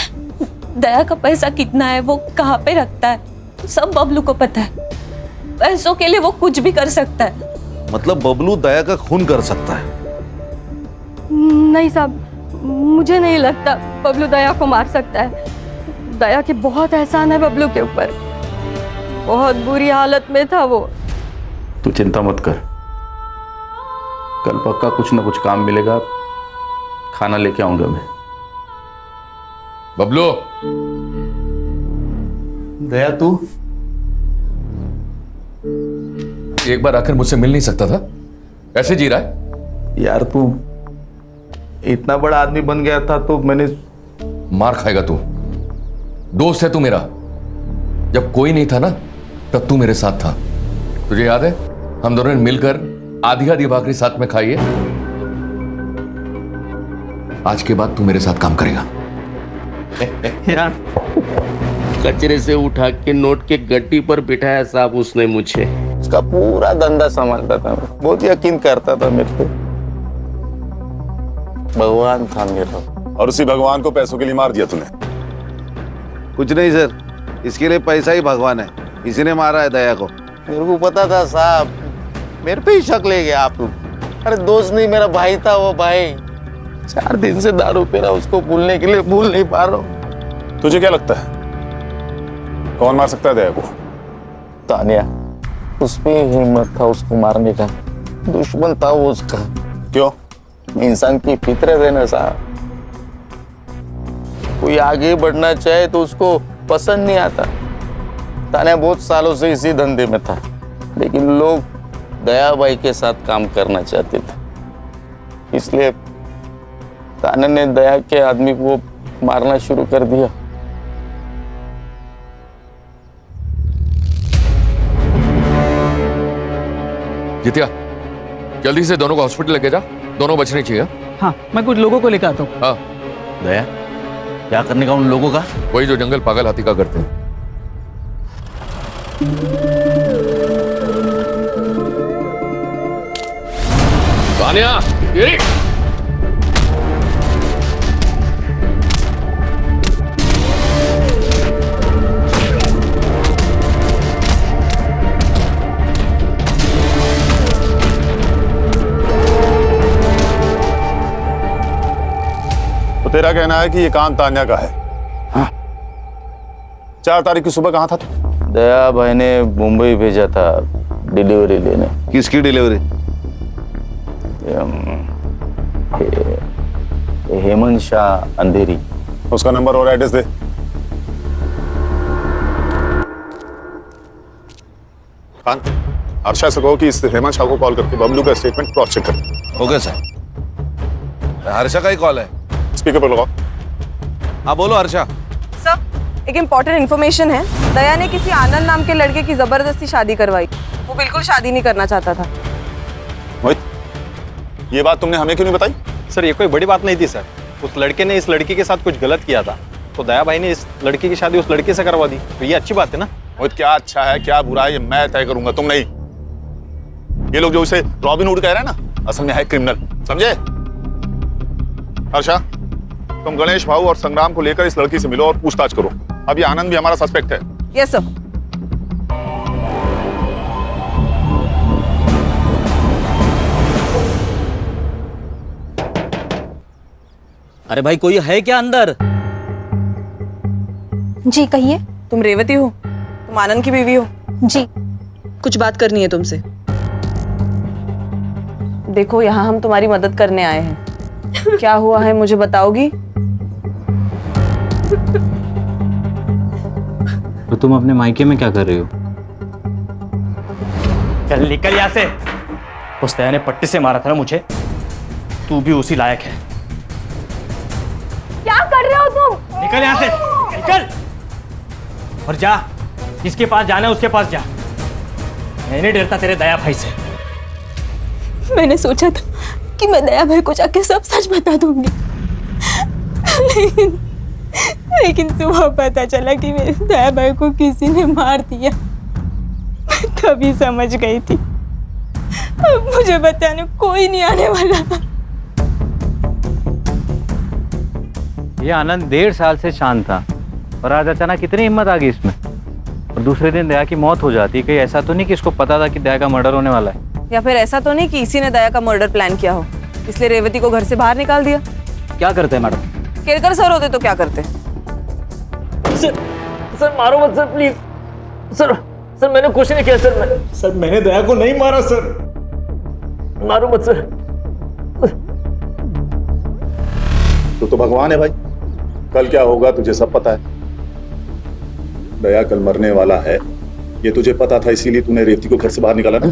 [SPEAKER 9] दया का पैसा कितना है, वो कहाँ पे रखता है, सब बबलू को पता है। पैसों के लिए वो कुछ भी कर सकता है।
[SPEAKER 13] मतलब बबलू दया का खून कर सकता है?
[SPEAKER 4] नहीं साहब, मुझे नहीं लगता बबलू दया को मार सकता है। दया की बहुत एहसान है बबलू के ऊपर, बहुत बुरी हालत में था वो।
[SPEAKER 6] तू चिंता मत कर,
[SPEAKER 13] कल पक्का कुछ ना कुछ काम मिलेगा, खाना लेके आऊंगा मैं।
[SPEAKER 5] बबलू,
[SPEAKER 13] दया तू
[SPEAKER 5] एक बार आकर मुझसे मिल नहीं सकता था? ऐसे जी रहा है?
[SPEAKER 13] यार तू इतना बड़ा आदमी बन गया था तो मैंने।
[SPEAKER 5] मार खाएगा तू। दोस्त है तू मेरा। जब कोई नहीं था ना तब तू मेरे साथ था। तुझे याद है हम दोनों ने मिलकर आधी आधी भाकरी साथ में खाई है? आज के बाद तू मेरे साथ काम करेगा।
[SPEAKER 17] यार कचरे से उठा के नोट के गड्डी पर बिठाया साहब उसने मुझे। उसका पूरा धंधा संभालता था, बहुत यकीन करता था मेरे पे। भगवान था मेरा।
[SPEAKER 6] और उसी भगवान को पैसों के लिए मार दिया तूने।
[SPEAKER 13] कुछ नहीं सर, इसके लिए पैसा ही भगवान है, इसी ने मारा है दया को।
[SPEAKER 17] मेरे को पता था साहब, मेरे पे ही शक ले गया आप लोग। अरे दोस्त नहीं, मेरा भाई था वो भाई। 4 दिन से दारू पी रहा, उसको भूलने के लिए भूल नहीं पा रहा हूँ।
[SPEAKER 6] तुझे क्या लगता है कौन मार सकता है दया को?
[SPEAKER 17] तानिया, उसमें हिम्मत था उसको मारने का। दुश्मन था वो उसका।
[SPEAKER 6] क्यों?
[SPEAKER 17] इंसान की फितरत है ना साहब, कोई आगे बढ़ना चाहे तो उसको पसंद नहीं आता। तानिया बहुत सालों से इसी धंधे में था, लेकिन लोग दया भाई के साथ काम करना चाहते थे, इसलिए तान्या ने दया के आदमी को मारना शुरू कर दिया।
[SPEAKER 5] जितिया, जल्दी से दोनों को हॉस्पिटल लेके जा, दोनों बचने चाहिए।
[SPEAKER 20] हाँ, मैं कुछ लोगों को लेकर आता हूँ।
[SPEAKER 5] हाँ।
[SPEAKER 13] दया, क्या करने का उन लोगों का?
[SPEAKER 5] वही जो जंगल पागल हाथी का करते हैं। तानिया, ये
[SPEAKER 6] तेरा कहना है कि ये काम तान्या का है? हाँ। 4 तारीख की सुबह कहाँ था तू?
[SPEAKER 17] दया भाई ने मुंबई भेजा था डिलीवरी लेने।
[SPEAKER 13] किसकी डिलीवरी?
[SPEAKER 17] हेमंत शाह अंधेरी।
[SPEAKER 6] उसका नंबर और एड्रेस दे। खान, अर्षा से कहो कि इस हेमंत शाह को कॉल करके बबलू का स्टेटमेंट क्रॉस चेक कर।
[SPEAKER 13] Okay sir. हर्षा का ही कॉल है।
[SPEAKER 6] स्पीकर पर लगाओ।
[SPEAKER 13] हाँ बोलो हर्षा।
[SPEAKER 14] सर, एक इम्पोर्टेंट इन्फॉर्मेशन है। दया ने किसी आनंद नाम के लड़के की जबरदस्ती शादी करवाई। वो बिल्कुल शादी नहीं करना चाहता था।
[SPEAKER 6] मोहित, ये बात तुमने हमें क्यों नहीं बताई?
[SPEAKER 12] सर ये कोई बड़ी बात नहीं थी सर। उस लड़के ने इस लड़की के साथ कुछ गलत किया था, तो दया भाई ने इस लड़की की शादी उस लड़के से करवा दी। तो ये अच्छी बात है ना?
[SPEAKER 6] मोहित, क्या अच्छा है क्या बुरा है ये मैं तय करूंगा, तुम नहीं। ये लोग जो इसे रॉबिन हुड कह रहे हैं ना, असल में है क्रिमिनल, समझे? हर्षा, तुम गणेश भाऊ और संग्राम को लेकर इस लड़की से मिलो और पूछताछ करो। अब ये आनंद भी हमारा सस्पेक्ट है।
[SPEAKER 14] Yes sir.
[SPEAKER 16] अरे भाई कोई है क्या अंदर?
[SPEAKER 19] जी कहिए।
[SPEAKER 14] तुम रेवती हो? तुम आनंद की बीवी हो?
[SPEAKER 19] जी।
[SPEAKER 14] कुछ बात करनी है तुमसे। देखो, यहाँ हम तुम्हारी मदद करने आए हैं। क्या हुआ है मुझे बताओगी?
[SPEAKER 16] तो तुम अपने मायके में क्या कर रही हो?
[SPEAKER 15] चल निकल यहाँ से। उस दया ने पट्टी से मारा था ना मुझे, तू भी उसी लायक है।
[SPEAKER 19] क्या कर रहे हो तुम?
[SPEAKER 15] निकल यहाँ से, निकल और जा। जिसके पास जाना है उसके पास जा। मैं नहीं डरता तेरे दया भाई से।
[SPEAKER 4] मैंने सोचा था कि मैं दया भाई को जाके सब सच बता दूंगी, लेकिन सुबह पता चला कि मेरे दया भाई को किसी ने मार दिया। मैं तभी समझ गई थी अब मुझे बताने कोई नहीं आने वाला।
[SPEAKER 2] ये आनंद 1.5 साल से शांत था और आज अचानक कितनी हिम्मत आ गई इसमें। और दूसरे दिन दया की मौत हो जाती है। कहीं ऐसा तो नहीं कि इसको पता था कि दया का मर्डर होने वाला है?
[SPEAKER 14] या फिर ऐसा तो नहीं कि इसी ने दया का मर्डर प्लान किया हो, इसलिए रेवती को घर से बाहर निकाल दिया?
[SPEAKER 16] क्या करते हैं मैडम?
[SPEAKER 14] केरकर सर होते तो क्या करते?
[SPEAKER 16] सर मारो मत सर, प्लीज सर मैंने कुछ नहीं किया सर। मैंने दया को नहीं मारा सर। मारो मत सर।
[SPEAKER 6] तो भगवान है भाई, कल क्या होगा तुझे सब पता है। दया कल मरने वाला है, ये तुझे पता था, इसीलिए तूने रेवती को घर से बाहर निकाला ना?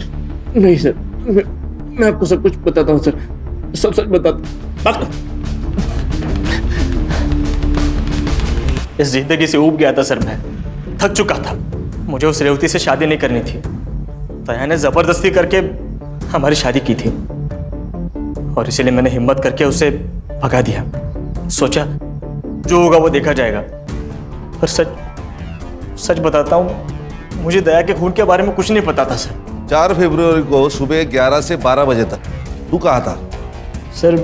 [SPEAKER 15] नहीं सर, मैं आपको सब कुछ बताता हूँ सर, सब सच बताता। इस जिंदगी से ऊब गया था सर, मैं थक चुका था। मुझे उस रेवती से शादी नहीं करनी थी। दया ने जबरदस्ती करके हमारी शादी की थी और इसीलिए मैंने हिम्मत करके उसे भगा दिया। सोचा जो होगा वो देखा जाएगा। पर सच बताता हूँ, मुझे दया के खून के बारे में कुछ नहीं पता था सर।
[SPEAKER 13] 4 फरवरी को सुबह 11 से 12 बजे तक तू कहाँ था?
[SPEAKER 15] सर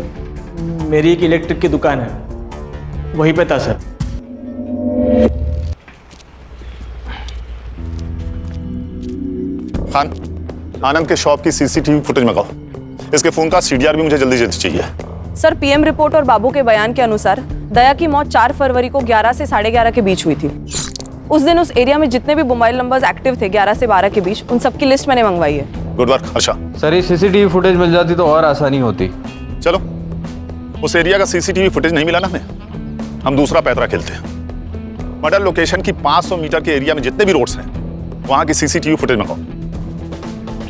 [SPEAKER 15] मेरी एक इलेक्ट्रिक की दुकान है, वहीं पे था सर।
[SPEAKER 6] खान, आनंद के शॉप की सीसीटीवी फुटेज मंगाओ। इसके फोन का सीडीआर भी मुझे जल्दी जल्दी चाहिए।
[SPEAKER 14] सर पीएम रिपोर्ट और बाबू के बयान के अनुसार दया की मौत 4 फरवरी को 11 से 11:30 के बीच हुई थी। उस दिन उस एरिया में जितने भी मोबाइल नंबर्स एक्टिव थे 11 से 12 के बीच, उन सबकी लिस्ट मैंने मंगवाई है।
[SPEAKER 6] Good work Harsha.
[SPEAKER 12] सर ये सीसीटीवी फुटेज मिल जाती तो और आसानी होती।
[SPEAKER 6] चलो, उस एरिया का सीसीटीवी फुटेज नहीं मिला ना हमें, हम दूसरा पैतरा खेलते हैं। मर्डर लोकेशन की 500 मीटर के एरिया में जितने भी रोड्स हैं वहां की सीसीटीवी फुटेज मंगाओ।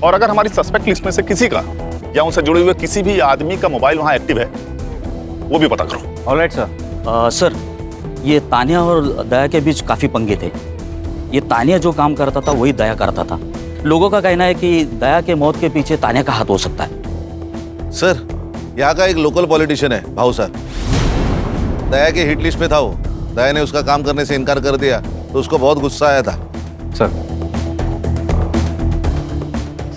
[SPEAKER 6] और अगर हमारी सस्पेक्ट लिस्ट में से किसी का या उनसे जुड़े हुए किसी भी आदमी का मोबाइल वहां एक्टिव है वो भी पता करो।
[SPEAKER 12] Alright sir.
[SPEAKER 21] सर ये तानिया और दया के बीच काफ़ी पंगे थे। ये तानिया जो काम करता था वही दया करता था। लोगों का कहना है कि दया के मौत के पीछे तानिया का हाथ हो सकता है।
[SPEAKER 13] सर यहाँ का एक लोकल पॉलिटिशियन है भाऊ सर, दया के हिट लिस्ट में था वो। दया ने उसका काम करने से इनकार कर दिया तो उसको बहुत गुस्सा आया था।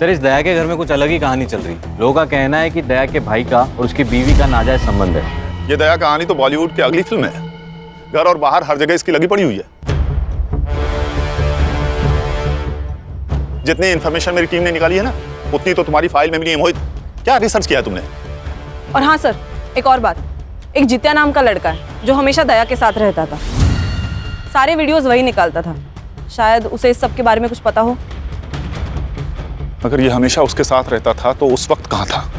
[SPEAKER 12] सर इस दया के घर में कुछ अलग ही कहानी चल रही। लोगों का कहना है कि दया के भाई का और उसकी बीवी का नाजायज संबंध है।
[SPEAKER 6] ये दया कहानी तो बॉलीवुड की अगली फिल्म है। घर और बाहर हर जगह इसकी लगी पड़ी हुई है। जितनी इंफॉर्मेशन मेरी टीम ने निकाली है ना, उतनी तो तुम्हारी फाइल में भी नहीं है। मोहित, क्या रिसर्च किया है तुमने?
[SPEAKER 14] और हाँ सर, एक और बात, एक जित्या नाम का लड़का है जो हमेशा दया के साथ रहता था। सारे वीडियोस वही निकालता था। शायद उसे इस सब के बारे में कुछ पता हो।
[SPEAKER 6] अगर ये हमेशा उसके साथ रहता था तो उस वक्त कहाँ था?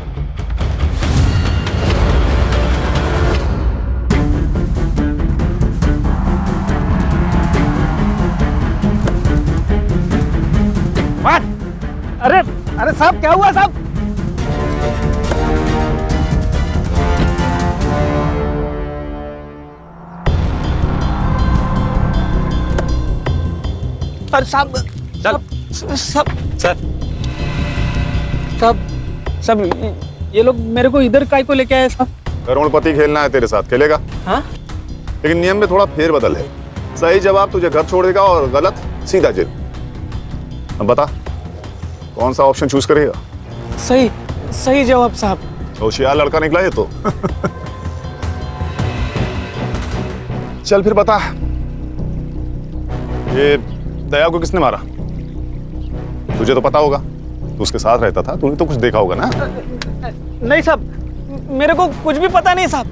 [SPEAKER 18] अरे साहब क्या हुआ साहब?
[SPEAKER 20] अरे साहब सब ये लोग मेरे को इधर काय को लेके आए साहब?
[SPEAKER 6] करोड़पति खेलना है तेरे साथ, खेलेगा?
[SPEAKER 20] हाँ?
[SPEAKER 6] लेकिन नियम में थोड़ा फेरबदल है। सही जवाब तुझे घर छोड़ देगा और गलत सीधा जेल। अब बता कौन सा ऑप्शन चूज करेगा?
[SPEAKER 20] सही जवाब साहब।
[SPEAKER 6] होशियार लड़का निकला है तो। चल फिर बता, ये दया को किसने मारा? तुझे तो पता होगा, तू उसके साथ रहता था, तूने तो कुछ देखा होगा ना?
[SPEAKER 20] नहीं साहब, मेरे को कुछ भी पता नहीं साहब।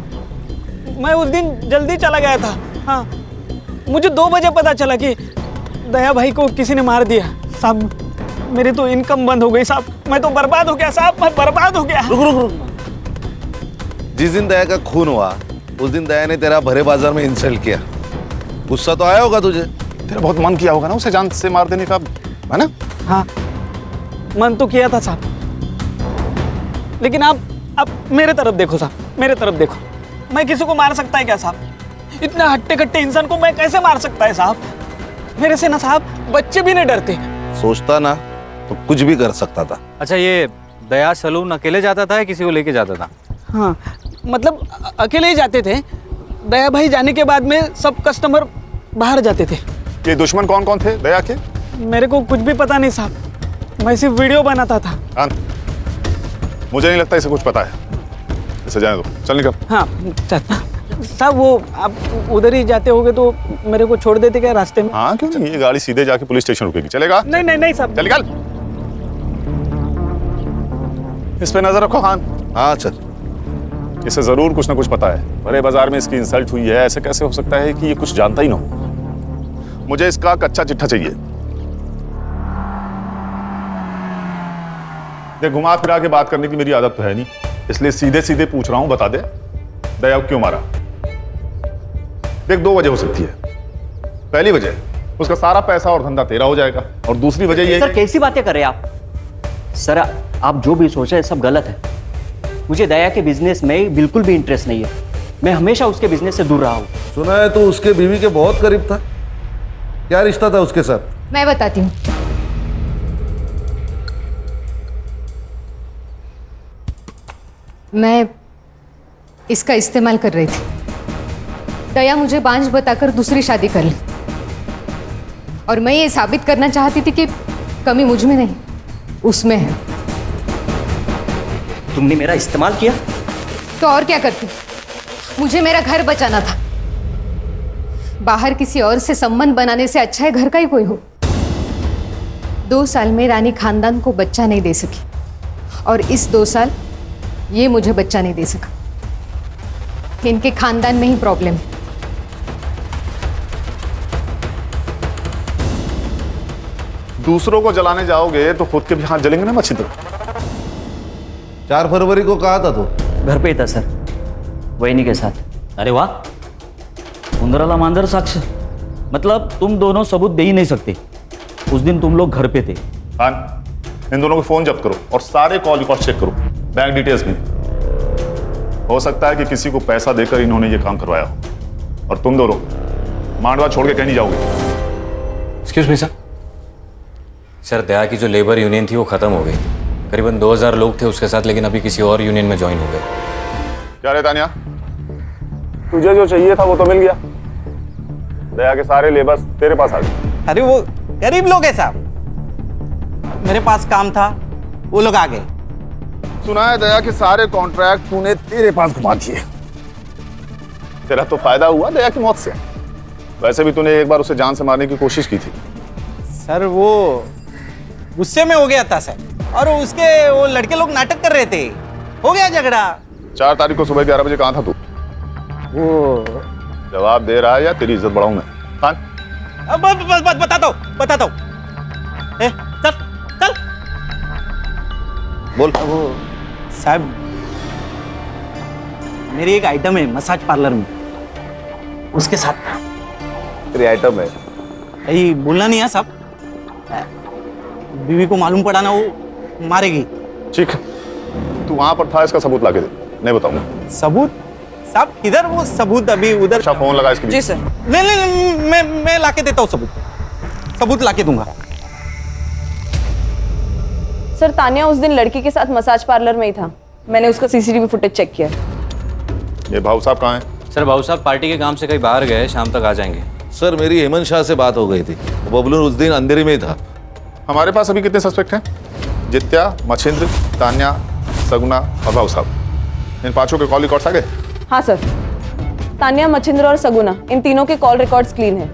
[SPEAKER 20] मैं उस दिन जल्दी चला गया था। हाँ, मुझे 2 बजे पता चला कि दया भाई को किसी ने मार दिया साहब। मेरी तो इनकम बंद हो गई साहब। मैं तो बर्बाद हो गया साहब, मैं बर्बाद हो गया।
[SPEAKER 13] रुक। जिस दिन दया का खून हुआ उस दिन दया ने तेरा भरे बाजार में इंसल्ट किया। गुस्सा तो आया होगा तुझे?
[SPEAKER 6] तेरा बहुत मन किया होगा ना उसे जान से मार देने का, है ना?
[SPEAKER 20] हाँ, मन तो किया था साहब। लेकिन आप मेरे तरफ देखो साहब, मेरे तरफ देखो। मैं किसी को मार सकता है क्या साहब? इतने हट्टे कट्टे इंसान को मैं कैसे मार सकता है साहब? मेरे से ना साहब बच्चे भी नहीं डरते।
[SPEAKER 13] सोचता ना तो कुछ भी कर सकता था।
[SPEAKER 12] अच्छा, ये दया सलून अकेले जाता था या किसी को लेके जाता था?
[SPEAKER 20] हाँ, मतलब अकेले ही जाते थे। दया भाई जाने के बाद में सब कस्टमर बाहर जाते थे।
[SPEAKER 6] ये दुश्मन कौन कौन थे दया के?
[SPEAKER 20] मेरे को कुछ भी पता नहीं साहब, मैं सिर्फ वीडियो बनाता था।
[SPEAKER 6] मुझे नहीं लगता इसे कुछ पता है। इसे जाने दो, चल निकल।
[SPEAKER 20] हाँ साहब, वो आप उधर ही जाते होगे तो मेरे को छोड़ देते क्या रास्ते में?
[SPEAKER 6] हाँ क्यों नहीं, ये गाड़ी सीधे जाके पुलिस स्टेशन रुकेगी। चलेगा?
[SPEAKER 20] नहीं साहब।
[SPEAKER 6] चल निकल। इस पे नजर रखो खान।
[SPEAKER 13] हाँ चल।
[SPEAKER 6] इसे जरूर कुछ ना कुछ पता है। बड़े बाजार में इसकी इंसल्ट हुई है, ऐसे कैसे हो सकता है कि ये कुछ जानता ही ना हो? मुझे इसका कच्चा चिट्ठा चाहिए। देख, घुमा फिरा के बात करने की मेरी आदत तो है नहीं, इसलिए सीधे सीधे पूछ रहा हूं, बता दे दया क्यों मारा? देख, 2 वजह हो सकती है। पहली वजह, उसका सारा पैसा और धंधा तेरा हो जाएगा, और दूसरी वजह ये
[SPEAKER 3] सर कैसी बातें कर रहे हैं आप? सर आप जो भी सोच रहे हैं सब गलत है। मुझे दया के बिजनेस में बिल्कुल भी इंटरेस्ट नहीं है। मैं हमेशा उसके बिजनेस से दूर रहा हूँ।
[SPEAKER 13] सुना है तो उसके बीवी के बहुत करीब था। क्या रिश्ता था उसके साथ?
[SPEAKER 11] मैं बताती हूँ। मैं इसका इस्तेमाल कर रही थी। दया मुझे बांझ बताकर दूसरी शादी कर ली, और मैं ये साबित करना चाहती थी कि कमी मुझ में नहीं, उसमें है।
[SPEAKER 3] तुमने मेरा इस्तेमाल किया?
[SPEAKER 11] तो और क्या करती? मुझे मेरा घर बचाना था। बाहर किसी और से संबंध बनाने से अच्छा है घर का ही कोई हो। 2 साल में रानी खानदान को बच्चा नहीं दे सकी, और इस 2 साल ये मुझे बच्चा नहीं दे सका। इनके खानदान में ही प्रॉब्लम है।
[SPEAKER 6] दूसरों को जलाने जाओगे तो खुद के भी हाथ जलेंगे ना अच्छी तरह।
[SPEAKER 13] 4 फरवरी को कहा था तो?
[SPEAKER 3] घर पे ही था सर, वहीनी के साथ।
[SPEAKER 21] अरे वाह, उंदराला मांजर साक्ष। मतलब तुम दोनों सबूत दे ही नहीं सकते। उस दिन तुम लोग घर पे थे।
[SPEAKER 6] हाँ, इन दोनों के फोन जब्त करो और सारे कॉल रिकॉर्ड चेक करो, बैंक डिटेल्स भी। हो सकता है कि किसी को पैसा देकर इन्होंने ये काम करवाया हो, और तुम दोनों मांडवा छोड़ के कहीं नहीं जाओगे।
[SPEAKER 12] Excuse me sir. सर, दया की जो लेबर यूनियन थी वो खत्म हो गई। करीबन 2000 लोग थे उसके साथ, लेकिन अभी किसी और यूनियन में ज्वाइन हो गए।
[SPEAKER 6] क्या रे तानिया, तुझे जो चाहिए था वो तो मिल गया। दया के सारे लेबर्स तेरे पास आ गए।
[SPEAKER 18] अरे वो गरीब लोग हैं साहब, मेरे पास काम था, वो लोग आ गए।
[SPEAKER 6] सुना है दया के सारे कॉन्ट्रैक्ट तूने तेरे पास घुमा दिए। तेरा तो फायदा हुआ दया की मौत से। वैसे भी तूने एक बार उसे जान से मारने की कोशिश की थी।
[SPEAKER 18] सर वो गुस्से में हो गया था सर, और उसके वो लड़के लोग नाटक कर रहे थे, हो गया झगड़ा।
[SPEAKER 6] 4 तारीख को सुबह 11 बजे कहाँ था तू?
[SPEAKER 18] वो
[SPEAKER 6] जवाब दे रहा है या तेरी इज्जत बढ़ाऊं मैं? खान,
[SPEAKER 18] बताता हूँ। चल चल
[SPEAKER 13] बोल।
[SPEAKER 18] वो साहब, मेरी एक आइटम है मसाज पार्लर में, उसके साथ।
[SPEAKER 6] तेरी आइटम है?
[SPEAKER 18] यही बोलना नहीं है साहब, बीवी को मालूम पड़ा ना वो मारेगी।
[SPEAKER 6] ठीक है, तू वहां पर था, इसका सबूत लाके दे, नहीं बताऊंगा।
[SPEAKER 18] सबूत? साहब किधर वो सबूत? अभी उधर।
[SPEAKER 6] अच्छा, फोन लगा इसके।
[SPEAKER 14] जी सर।
[SPEAKER 18] नहीं, मैं लाके देता हूँ सबूत लाके दूंगा।
[SPEAKER 14] सर, तानिया उस दिन लड़की के साथ मसाज पार्लर में ही था। मैंने उसका सीसीटीवी फुटेज चेक किया।
[SPEAKER 6] ये भाऊ साहब कहाँ हैं?
[SPEAKER 12] सर, भाऊ साहब पार्टी के काम से कहीं बाहर गए, शाम तक आ जाएंगे।
[SPEAKER 13] सर मेरी हेमंत शाह से बात हो गई थी, बबलू उस दिन अंधेरे में ही था।
[SPEAKER 6] हमारे पास अभी कितने सस्पेक्ट हैं? जित्या, मच्छिंद्र, तान्या, सगुना और भाऊ साहब। इन 5 के कॉल रिकॉर्ड्स आ गए?
[SPEAKER 14] हाँ सर, तान्या, मच्छिंद्र और सगुना, इन तीनों के कॉल रिकॉर्ड्स क्लीन है।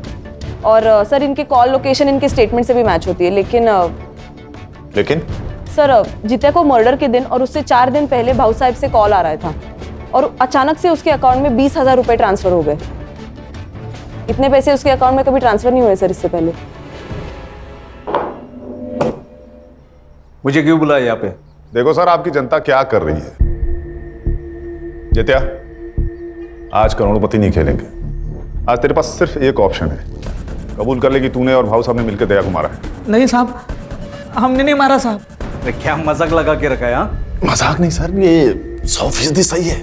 [SPEAKER 14] और सर इनके कॉल लोकेशन इनके स्टेटमेंट से भी मैच होती है। लेकिन सर, जित्या को मर्डर के दिन और उससे 4 दिन पहले भाऊ साहब से कॉल आ रहा था, और अचानक से उसके अकाउंट में 20,000 रुपए ट्रांसफर हो गए। इतने पैसे उसके अकाउंट में कभी ट्रांसफर नहीं हुए सर इससे पहले।
[SPEAKER 12] मुझे क्यों बुलाया यहाँ पे?
[SPEAKER 6] देखो सर, आपकी जनता क्या कर रही है। जित्या, आज करोड़पति नहीं खेलेंगे। आज तेरे पास सिर्फ एक ऑप्शन है, कबूल कर ले कि तूने और भाऊ साहब ने मिलकर दया को मारा है।
[SPEAKER 20] नहीं साहब, हमने नहीं मारा साहब।
[SPEAKER 2] क्या मजाक लगा के रखा है? हाँ,
[SPEAKER 6] मजाक नहीं सर, ये 100% सही है।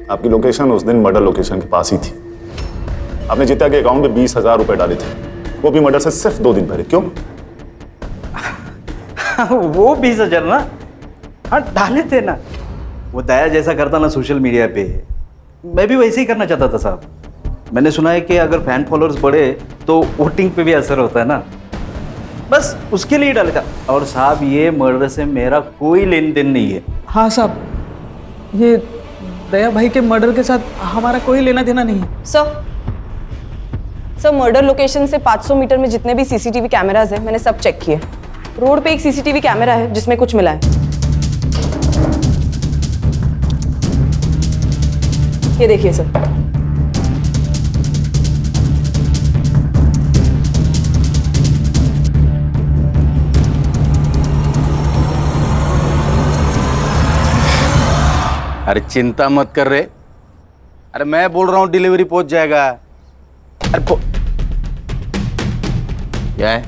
[SPEAKER 6] आपकी लोकेशन उस दिन मर्डर लोकेशन के पास ही थी। आपने जित्या के अकाउंट में 20,000 रुपए डाले थे, वो भी मर्डर से सिर्फ 2 दिन पहले। क्यों?
[SPEAKER 2] वो 20,000 ना, हाँ डाले थे ना। वो दया जैसा करता ना सोशल मीडिया पे, मैं भी वैसे ही करना चाहता था साहब। मैंने सुना है कि अगर फैन फॉलोअर्स बढ़े तो वोटिंग पे भी असर होता है ना, बस उसके लिए डाले था। और साहब ये मर्डर से मेरा कोई लेन देन नहीं है।
[SPEAKER 20] हाँ साहब, ये दया भाई के मर्डर के साथ हमारा कोई लेना देना नहीं है।
[SPEAKER 14] सर, मर्डर लोकेशन से 500 मीटर में जितने भी सीसीटीवी कैमराज हैं, मैंने सब चेक किए। रोड पे एक सीसीटीवी कैमरा है जिसमें कुछ मिला है। ये देखिए सर।
[SPEAKER 17] अरे चिंता मत कर रहे,
[SPEAKER 13] अरे मैं बोल रहा हूँ डिलीवरी पहुंच जाएगा। अरे
[SPEAKER 21] क्या है?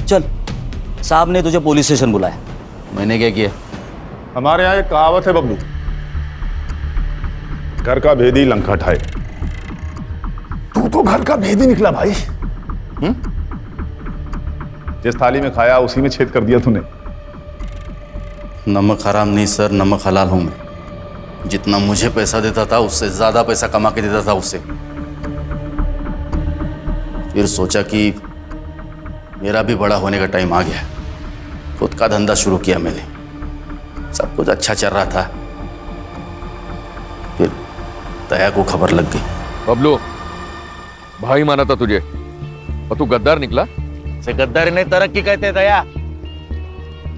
[SPEAKER 21] चल, साहब ने तुझे पुलिस स्टेशन बुलाया। मैंने क्या किया?
[SPEAKER 6] हमारे यहाँ एक कहावत है बबलू, घर का भेदी लंका ठाए। तू तो घर का भेदी निकला भाई। जिस थाली में खाया उसी में छेद कर दिया तूने।
[SPEAKER 13] नमक हराम नहीं सर, नमक हलाल हूं मैं। जितना मुझे पैसा देता था उससे ज्यादा पैसा कमा के देता था उससे। फिर सोचा कि मेरा भी बड़ा होने का टाइम आ गया। खुद का धंधा शुरू किया मैंने। सब कुछ अच्छा चल रहा था, फिर दया को खबर लग गई।
[SPEAKER 5] बबलू, भाई माना था तुझे और तू गद्दार निकला।
[SPEAKER 13] से गद्दारी नहीं, तरक्की कहते दया।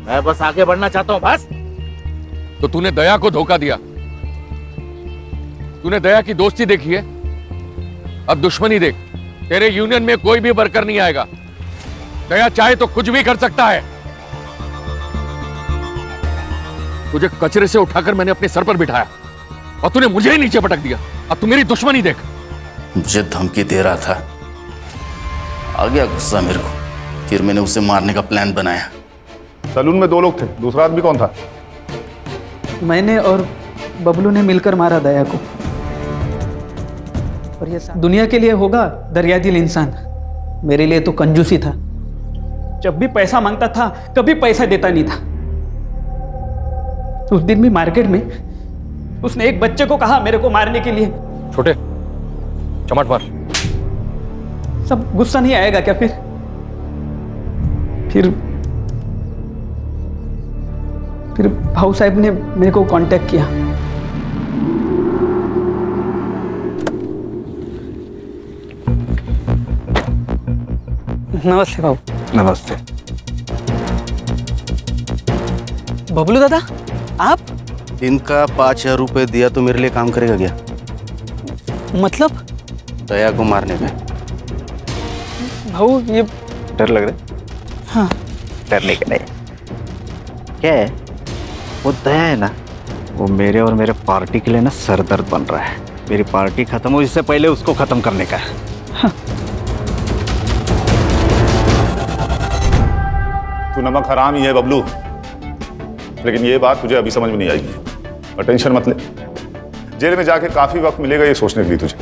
[SPEAKER 13] मैं बस आगे बढ़ना चाहता हूं बस।
[SPEAKER 5] तो तूने दया को धोखा दिया। तूने दया की दोस्ती देखी है, अब दुश्मनी देख। तेरे यूनियन में कोई भी वर्कर नहीं आएगा। दया चाहे तो कुछ भी कर सकता है। तुझे कचरे से उठाकर मैंने अपने सर पर बिठाया और तूने मुझे ही नीचे पटक दिया। अब तू मेरी दुश्मनी देख।
[SPEAKER 13] मुझे धमकी दे रहा था, आ गया गुस्सा मेरे को। फिर मैंने उसे मारने का प्लान बनाया।
[SPEAKER 6] सलून में 2 लोग थे, दूसरा आदमी कौन था?
[SPEAKER 20] मैंने और बबलू ने मिलकर मारा दया को। और ये दुनिया के लिए होगा दरियादिल इंसान, मेरे लिए तो कंजूसी था। जब भी पैसा मांगता था कभी पैसा देता नहीं था। उस दिन भी मार्केट में उसने एक बच्चे को कहा मेरे को मारने के लिए।
[SPEAKER 5] छोटे, चमाट मार।
[SPEAKER 20] सब गुस्सा नहीं आएगा क्या? फिर भाऊ साहब ने मेरे को कांटेक्ट किया। नमस्ते भाऊ।
[SPEAKER 2] नमस्ते।
[SPEAKER 20] बबलू दादा, आप?
[SPEAKER 13] दिन का 5,000 रुपए दिया तो मेरे लिए काम करेगा क्या?
[SPEAKER 20] मतलब?
[SPEAKER 13] दया को मारने में।
[SPEAKER 20] भाऊ ये
[SPEAKER 2] डर लग रहा है?
[SPEAKER 20] हाँ।
[SPEAKER 2] डरने का नहीं। क्या है? वो दया है ना, वो मेरे और मेरे पार्टी के लिए ना सरदर्द बन रहा है। मेरी पार्टी खत्म हो इससे पहले उसको खत्म करने का है।
[SPEAKER 20] हाँ।
[SPEAKER 6] तू नमक हराम ही है बबलू, लेकिन ये बात तुझे अभी समझ में नहीं आएगी। और टेंशन मत ले, जेल में जाके काफी वक्त मिलेगा ये सोचने के लिए तुझे।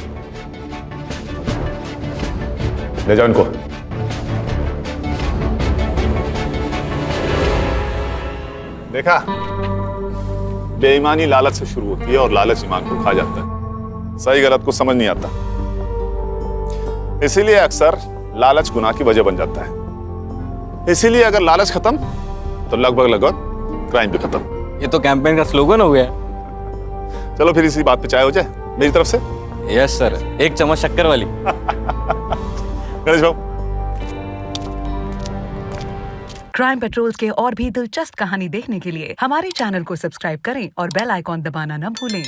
[SPEAKER 6] ले जाओ इनको। देखा, बेईमानी लालच से शुरू होती है और लालच ईमान को खा जाता है। सही गलत को समझ नहीं आता, इसीलिए अक्सर लालच गुनाह की वजह बन जाता है। इसीलिए अगर लालच खत्म तो लगभग क्राइम भी खत्म।
[SPEAKER 12] ये तो कैंपेन का स्लोगन हो गया।
[SPEAKER 6] चलो फिर इसी बात पे चाय हो जाए मेरी तरफ से।
[SPEAKER 12] यस सर, 1 चम्मच शक्कर वाली।
[SPEAKER 6] गणेश भाऊ।
[SPEAKER 8] क्राइम पेट्रोल्स के और भी दिलचस्प कहानी देखने के लिए हमारे चैनल को सब्सक्राइब करें और बेल आइकॉन दबाना न भूलें।